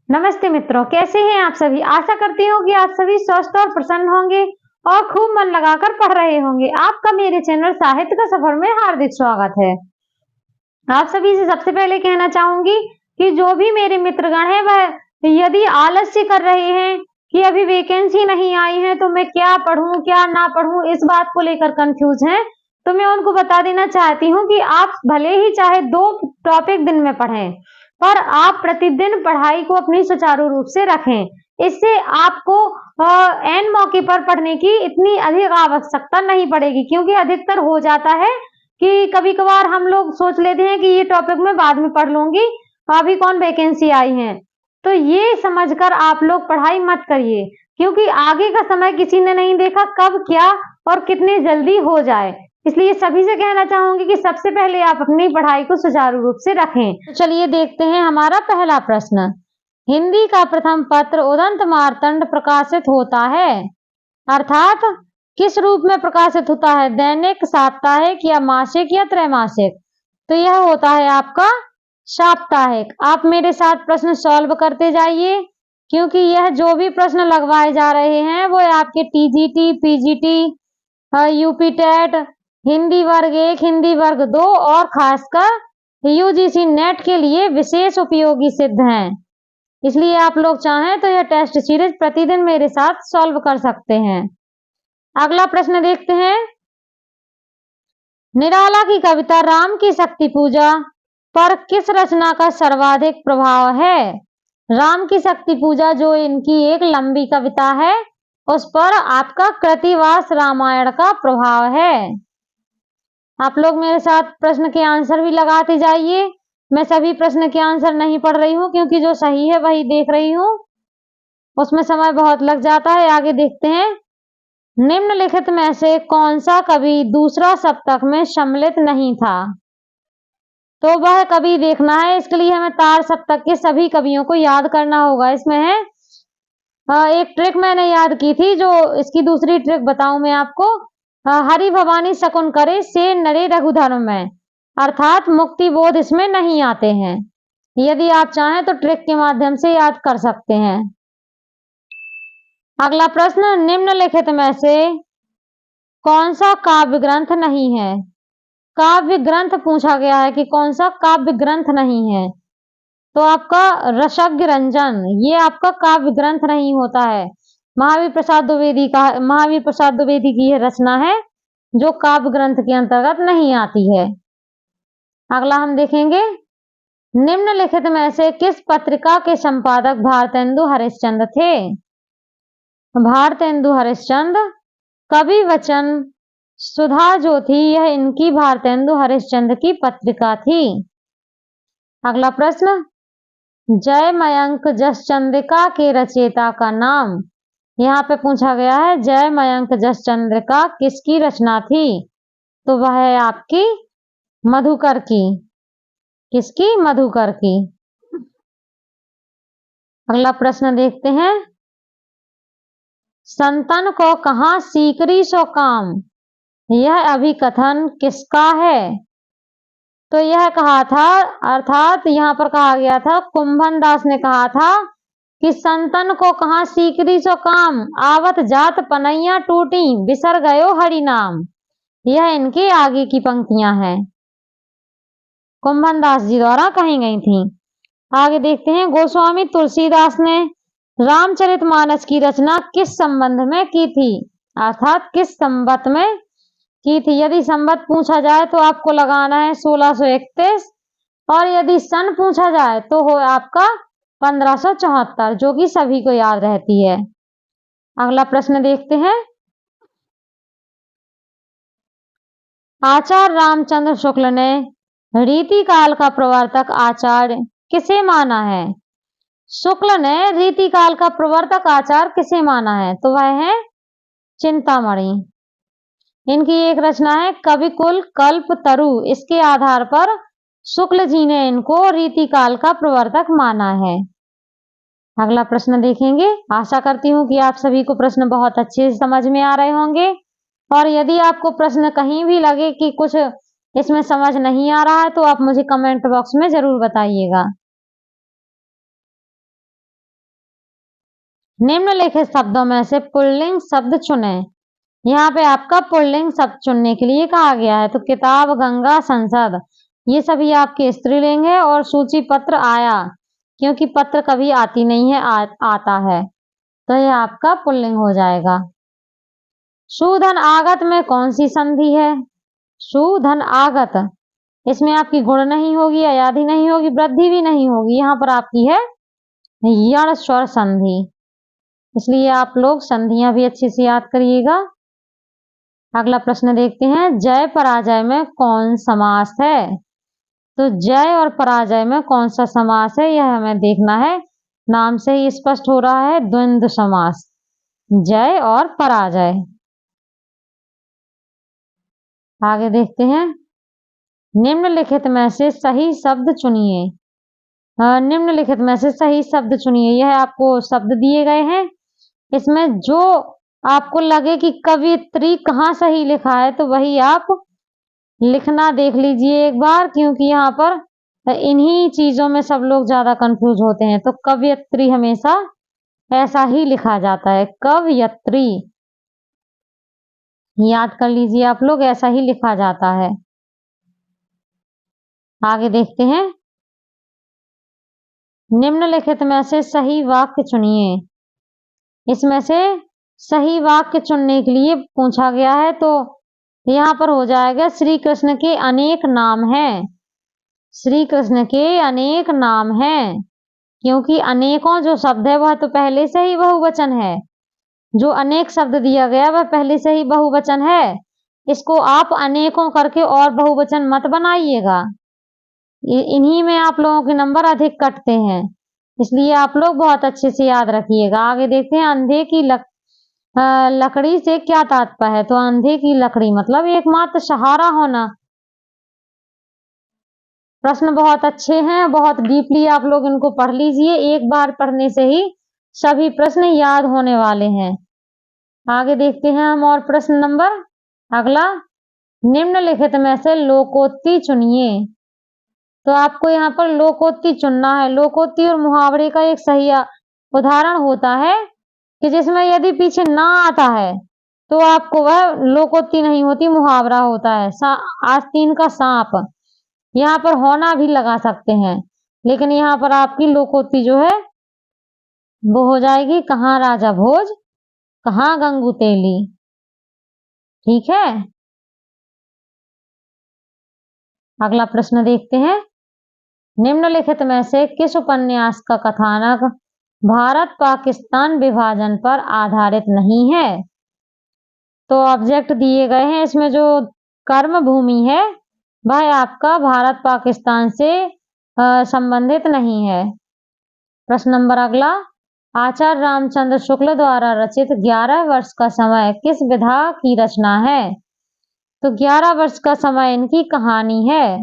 नमस्ते मित्रों, कैसे हैं आप सभी। आशा करती हूँ कि आप सभी स्वस्थ और प्रसन्न होंगे और खूब मन लगाकर पढ़ रहे होंगे। आपका मेरे चैनल साहित्य का सफर में हार्दिक स्वागत है। आप सभी से सबसे पहले कहना चाहूंगी कि जो भी मेरे मित्रगण हैं वह यदि आलस्य कर रहे हैं कि अभी वैकेंसी नहीं आई है तो मैं क्या पढ़ूं क्या ना पढ़ूं, इस बात को लेकर कंफ्यूज हैं, तो मैं उनको बता देना चाहती हूँ कि आप भले ही चाहे 2 टॉपिक दिन में पढ़ें, पर आप प्रतिदिन पढ़ाई को अपनी सुचारू रूप से रखें। इससे आपको एन मौके पर पढ़ने की इतनी अधिक आवश्यकता नहीं पड़ेगी, क्योंकि अधिकतर हो जाता है कि कभी-कभार हम लोग सोच लेते हैं कि ये टॉपिक मैं बाद में पढ़ लूंगी, अभी कौन वैकेंसी आई है। तो ये समझकर आप लोग पढ़ाई मत करिए, क्योंकि आगे का समय किसी ने नहीं देखा कब क्या और कितने जल्दी हो जाए। इसलिए सभी से कहना चाहूंगी कि सबसे पहले आप अपनी पढ़ाई को सुचारू रूप से रखें। तो चलिए देखते हैं हमारा पहला प्रश्न। हिंदी का प्रथम पत्र उदंत मार्तंड प्रकाशित होता है, अर्थात किस रूप में प्रकाशित होता है, दैनिक, साप्ताहिक या मासिक या त्रैमासिक। तो यह होता है आपका साप्ताहिक। आप मेरे साथ प्रश्न सॉल्व करते जाइए, क्योंकि यह जो भी प्रश्न लगवाए जा रहे हैं वो आपके TGT, PGT, UP TET, Hindi वर्ग 1, हिंदी वर्ग 2 और खासकर यूजीसी नेट के लिए विशेष उपयोगी सिद्ध हैं। इसलिए आप लोग चाहें तो यह टेस्ट सीरीज प्रतिदिन मेरे साथ सॉल्व कर सकते हैं। अगला प्रश्न देखते हैं। निराला की कविता राम की शक्ति पूजा पर किस रचना का सर्वाधिक प्रभाव है। राम की शक्ति पूजा जो इनकी एक लंबी कविता है, उस पर आपका कृतिवास रामायण का प्रभाव है। आप लोग मेरे साथ प्रश्न के आंसर भी लगाते जाइए। मैं सभी प्रश्न के आंसर नहीं पढ़ रही हूँ, क्योंकि जो सही है वही देख रही हूँ, उसमें समय बहुत लग जाता है। आगे देखते हैं। निम्नलिखित में से कौन सा कवि दूसरा सप्तक में सम्मिलित नहीं था। तो वह कवि देखना है, इसके लिए हमें तार सप्तक के सभी कवियों को याद करना होगा। इसमें है एक ट्रिक मैंने याद की थी, जो इसकी दूसरी ट्रिक बताऊं मैं आपको। हरि भवानी शकुन करे से नरे रघुधर्म में, अर्थात मुक्ति बोध इसमें नहीं आते हैं। यदि आप चाहें तो ट्रिक के माध्यम से याद कर सकते हैं। अगला प्रश्न। निम्नलिखित में से कौन सा काव्य ग्रंथ नहीं है। काव्य ग्रंथ पूछा गया है कि कौन सा काव्य ग्रंथ नहीं है। तो आपका रसज्ञ रंजन, ये आपका काव्य ग्रंथ नहीं होता है। महावीर प्रसाद द्विवेदी की यह रचना है, जो काव्य ग्रंथ के अंतर्गत नहीं आती है। अगला हम देखेंगे। निम्नलिखित में से किस पत्रिका के संपादक भारतेंदु हरिश्चंद्र थे। भारतेंदु हरिश्चंद्र, कवि वचन, सुधा जो थी, यह इनकी भारतेंदु हरिश्चंद्र की पत्रिका थी। अगला प्रश्न। जय मयंक जसचंद्रिका के रचयिता का नाम। यहाँ पे पूछा गया है जय मयंक जसचंद्रिका किसकी रचना थी। तो वह है आपकी मधुकर की। किसकी? मधुकर की। अगला प्रश्न देखते हैं। संतन को कहाँ सीकरी सो काम, यह अभिकथन किसका है। तो यह कहा था, अर्थात यहाँ पर कहा गया था, कुंभन दास ने कहा था कि संतन को कहाँ सीकरी सो काम, आवत जात पनैया टूटी, बिसर गयो हरि नाम। यह इनके आगे की पंक्तियां हैं, कुंभन दास जी द्वारा कही गई थी। आगे देखते हैं। गोस्वामी तुलसीदास ने रामचरितमानस की रचना किस संबंध में की थी, अर्थात किस संवत में की थी। यदि संवत पूछा जाए तो आपको लगाना है 1631, और यदि सन पूछा जाए तो हो आपका 1574, जो कि सभी को याद रहती है। अगला प्रश्न देखते हैं। आचार्य रामचंद्र शुक्ल ने रीतिकाल का प्रवर्तक आचार्य किसे माना है। शुक्ल ने रीतिकाल का प्रवर्तक आचार्य किसे माना है। तो वह है चिंतामणि। इनकी एक रचना है कविकुल कल्प तरु, इसके आधार पर शुक्ल जी ने इनको रीतिकाल का प्रवर्तक माना है। अगला प्रश्न देखेंगे। आशा करती हूँ कि आप सभी को प्रश्न बहुत अच्छे से समझ में आ रहे होंगे, और यदि आपको प्रश्न कहीं भी लगे कि कुछ इसमें समझ नहीं आ रहा है तो आप मुझे कमेंट बॉक्स में जरूर बताइएगा। निम्नलिखित शब्दों में से पुल्लिंग शब्द चुनें। यहाँ पे आपका पुल्लिंग शब्द चुनने के लिए कहा गया है। तो किताब, गंगा, संसद, ये सभी आपके स्त्रीलिंग है। और सूची पत्र आया, क्योंकि पत्र कभी आती नहीं है, आता है, तो ये आपका पुल्लिंग हो जाएगा। शूधन आगत में कौन सी संधि है? शूधन आगत, इसमें आपकी गुण नहीं होगी, अयाधि नहीं होगी, वृद्धि भी नहीं होगी, यहाँ पर आपकी है यण स्वर संधि। इसलिए आप लोग संधियां भी अच्छे से याद करिएगा। अगला प्रश्न देखते हैं, जय पराजय में कौन समास है? तो जय और पराजय में कौन सा समास है, यह हमें देखना है। नाम से ही स्पष्ट हो रहा है, द्वंद्व समास, जय और पराजय। आगे देखते हैं, निम्नलिखित में से सही शब्द चुनिए। निम्नलिखित में से सही शब्द चुनिए। यह आपको शब्द दिए गए हैं, इसमें जो आपको लगे कि कवियत्री कहाँ सही लिखा है, तो वही आप लिखना देख लीजिए एक बार, क्योंकि यहाँ पर इन्हीं चीजों में सब लोग ज्यादा कंफ्यूज होते हैं। तो कवियत्री हमेशा ऐसा ही लिखा जाता है, कवियत्री, याद कर लीजिए आप लोग, ऐसा ही लिखा जाता है। आगे देखते हैं, निम्नलिखित में से सही वाक्य चुनिए। इसमें से सही वाक्य चुनने के लिए पूछा गया है, तो यहाँ पर हो जाएगा, श्री कृष्ण के अनेक नाम हैं। श्री कृष्ण के अनेक नाम हैं, क्योंकि अनेकों जो शब्द है वह तो पहले से ही बहुवचन है। जो अनेक शब्द दिया गया वह पहले से ही बहुवचन है। इसको आप अनेकों करके और बहुवचन मत बनाइएगा, इन्हीं में आप लोगों के नंबर अधिक कटते हैं, इसलिए आप लोग बहुत अच्छे से याद रखिएगा। आगे देखते हैं, अंधे की लकड़ी से क्या तात्पर्य है? तो अंधे की लकड़ी मतलब एकमात्र सहारा होना। प्रश्न बहुत अच्छे हैं, बहुत डीपली आप लोग इनको पढ़ लीजिए, एक बार पढ़ने से ही सभी प्रश्न याद होने वाले हैं। आगे देखते हैं हम और प्रश्न नंबर अगला, निम्नलिखित में से लोकोक्ति चुनिए। तो आपको यहाँ पर लोकोक्ति चुनना है। लोकोक्ति और मुहावरे का एक सही उदाहरण होता है कि जिसमें यदि पीछे ना आता है तो आपको वह लोकोक्ति नहीं होती, मुहावरा होता है। आस्तीन का सांप, यहाँ पर होना भी लगा सकते हैं, लेकिन यहाँ पर आपकी लोकोक्ति जो है वो हो जाएगी, कहाँ राजा भोज, कहाँ गंगू तेली। ठीक है, अगला प्रश्न देखते हैं, निम्नलिखित में से किस उपन्यास का कथानक भारत पाकिस्तान विभाजन पर आधारित नहीं है? तो ऑब्जेक्ट दिए गए हैं, इसमें जो कर्म भूमि है वह आपका भारत पाकिस्तान से संबंधित नहीं है। प्रश्न नंबर अगला, आचार्य रामचंद्र शुक्ल द्वारा रचित 11 वर्ष का समय किस विधा की रचना है? तो 11 वर्ष का समय इनकी कहानी है।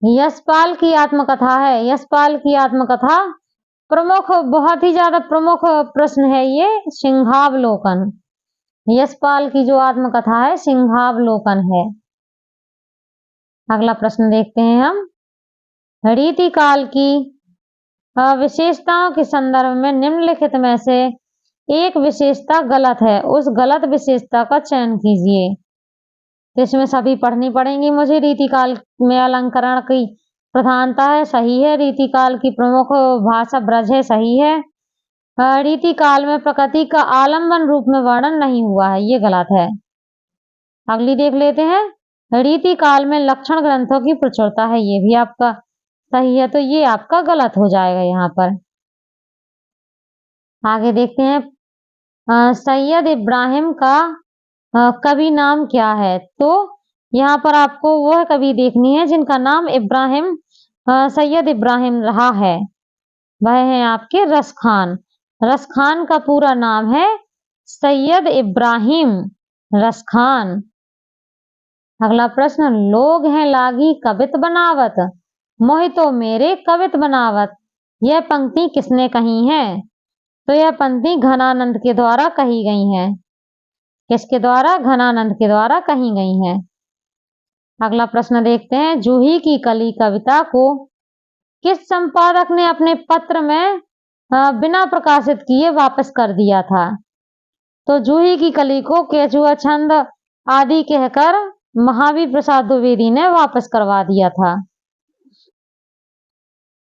यशपाल की आत्मकथा है। यशपाल की आत्मकथा प्रमुख, बहुत ही ज्यादा प्रमुख प्रश्न है ये, सिंहावलोकन। यशपाल की जो आत्मकथा है सिंहावलोकन है। अगला प्रश्न देखते हैं हम, रीतिकाल की विशेषताओं के संदर्भ में निम्नलिखित में से एक विशेषता गलत है, उस गलत विशेषता का चयन कीजिए। तो इसमें सभी पढ़नी पड़ेंगी मुझे। रीतिकाल में अलंकरण की प्रधानता है, सही है। रीतिकाल की प्रमुख भाषा ब्रज है, सही है। रीतिकाल में प्रकृति का आलम्बन रूप में वर्णन नहीं हुआ है, ये गलत है। अगली देख लेते हैं, रीतिकाल में लक्षण ग्रंथों की प्रचुरता है, ये भी आपका सही है, तो ये आपका गलत हो जाएगा यहाँ पर। आगे देखते हैं, सैयद इब्राहिम का कवि नाम क्या है? तो यहाँ पर आपको वह कवि देखनी है जिनका नाम इब्राहिम, सैयद इब्राहिम रहा है, वह है आपके रस खान। रस खान का पूरा नाम है सैयद इब्राहिम रस खान। अगला प्रश्न, लोग हैं लागी कवित बनावत, मोहितो मेरे कवित बनावत, यह पंक्ति किसने कही है? तो यह पंक्ति घनानंद के द्वारा कही गई है। किसके द्वारा? घनानंद के द्वारा कही गई हैं। अगला प्रश्न देखते हैं, जूही की कली कविता को किस संपादक ने अपने पत्र में बिना प्रकाशित किए वापस कर दिया था? तो जूही की कली को केचुआ छंद आदि कहकर महावीर प्रसाद द्विवेदी ने वापस करवा दिया था।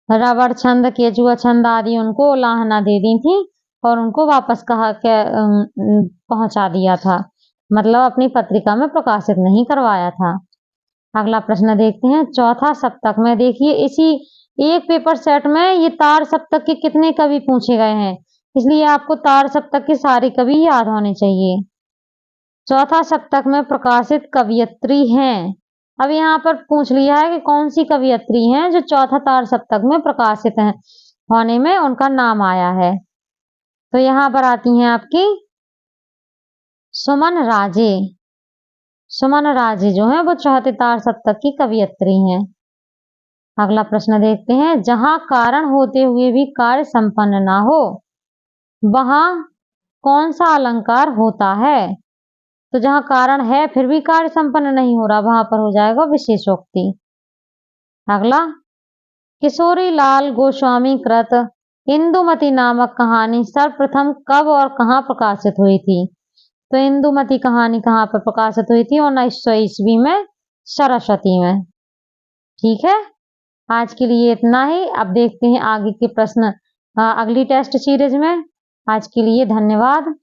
रबड़ छंद, केचुआ छंद आदि उनको उलाहना दे दी थी और उनको वापस कहा के पहुंचा दिया था, मतलब अपनी पत्रिका में प्रकाशित नहीं करवाया था। अगला प्रश्न देखते हैं। चौथा सप्तक में देखिए, इसी एक पेपर सेट में ये तार सप्तक के कितने कवि पूछे गए हैं, इसलिए आपको तार सप्तक के सारे कवि याद होने चाहिए। चौथा सप्तक में प्रकाशित कवयित्री हैं। अब यहाँ पर पूछ लिया है कि कौन सी कवयित्री हैं जो चौथा तार सप्तक में प्रकाशित हैं होने में उनका नाम आया है। तो यहाँ पर आती हैं आपकी सुमन राजे। सुमन राजे जो है वो चौथे तार सप्तक की कवयित्री हैं। अगला प्रश्न देखते हैं। जहां कारण होते हुए भी कार्य संपन्न ना हो वहां कौन सा अलंकार होता है? तो जहां कारण है फिर भी कार्य संपन्न नहीं हो रहा, वहां पर हो जाएगा विशेषोक्ति। अगला, किशोरी लाल गोस्वामी कृत इंदुमती नामक कहानी सर्वप्रथम कब और कहां प्रकाशित हुई थी? तो इंदुमती कहानी कहां पर प्रकाशित हुई थी? 1900 ईस्वी में, सरस्वती में। ठीक है, आज के लिए इतना ही। अब देखते हैं आगे के प्रश्न अगली टेस्ट सीरीज में। आज के लिए धन्यवाद।